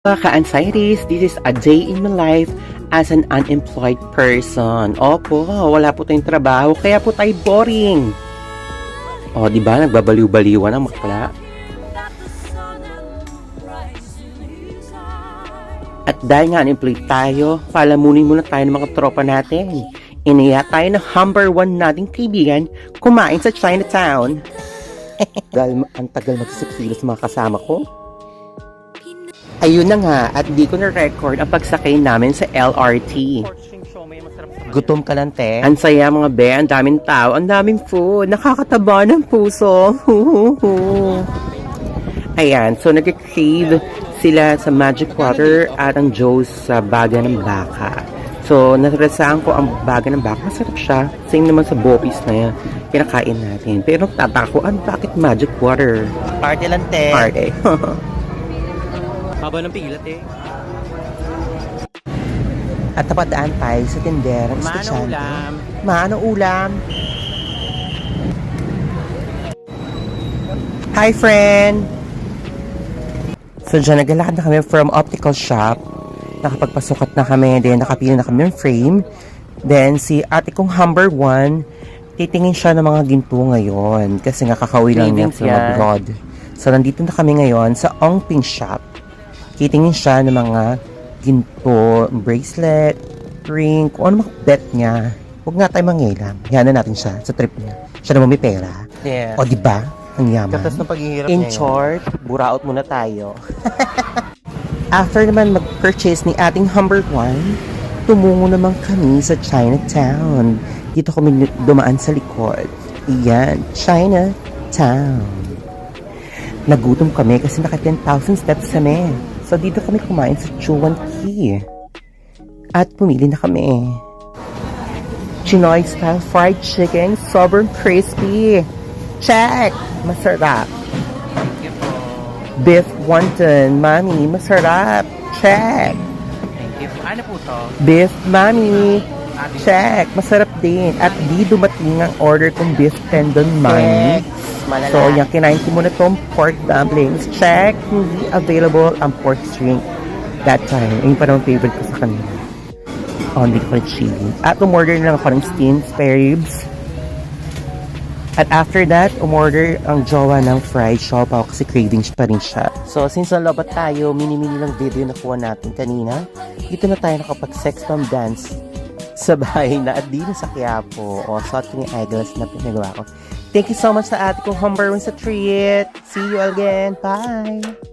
Mga ka-anxieties, this is a day in my life as an unemployed person. Opo, wala po tayong trabaho, kaya po tayo boring. O, di ba? Nagbabaliw-baliwan ang makla. At dahil nga unemployed tayo, palamunin muna tayo ng mga tropa natin. Iniya tayo ng number 1 nating kaibigan kumain sa Chinatown. Dahil ang tagal mag-6 mga kasama ko. Ayun na nga, at di ko na-record ang pagsakay namin sa LRT. Gutom ka lang, te? Ang saya mga be, ang daming tao, ang daming food, nakakataba ng puso. Ayan, so nag-crave sila sa Magic Water at ang Joe's sa Baga ng Baka. So, nasarasaan ko ang Baga ng Baka. Masarap siya. Same naman sa Bopis na yan. Kinakain natin. Pero tatakuan, bakit Magic Water? Party lang, te. Party. Haba ng pilat, eh. At tapadaan tayo sa tinderang estudyante. ulam? Maano ulam? Hi, friend! So, dyan, naglalakad na kami from optical shop. Nakapagpasukat na kami. Then, nakapili na kami ng frame. Then, si ate kong number 1, titingin siya ng mga ginto ngayon. Kasi nga kakauwi lang niya from abroad. So, nandito na kami ngayon sa Ongping shop. Titingin siya ng mga ginto, bracelet, ring, kung ano mga bet niya. Huwag nga tayo mangilam. Yanan natin siya sa trip niya. Siya naman may pera. Yeah. O, diba? Ang yaman. Katas ng paghihirap In niya. short, buraot muna tayo. After naman mag-purchase ni ating number 1, tumungo naman kami sa Chinatown. Dito kami dumaan sa likod. Iyan, Chinatown. Nagutom kami kasi naka 10,000 steps kami. So, dito kami kumain sa Chuan Key. At pumili na kami. Chinoy style fried chicken, sobrang crispy. Check! Masarap. Beef wonton, mami, masarap. Check! Thank you. Ano po to? Beef, mami. Check! Masarap din. At di dumating ang order kong beef tendon, mami. Malala. So, yung kinain ko muna itong pork dumplings. Check! Hindi available ang pork string that time. Yung parang favorite ko sa kanila. Oh, hindi ko chili. At umorder na lang ako ng steamed spare ribs. At after that, umorder ang jowa ng fried siopaw kasi cravings pa rin siya. So, since nalobat tayo, mini-mini lang video na kuha natin kanina. Dito na tayo nakapag-sex bomb dance sa bahay na at dito sa Quiapo. O, suot ko yung eyeglass na pinagawa ko. Thank you so much sa ate kong number 1 sa treat. See you again. Bye!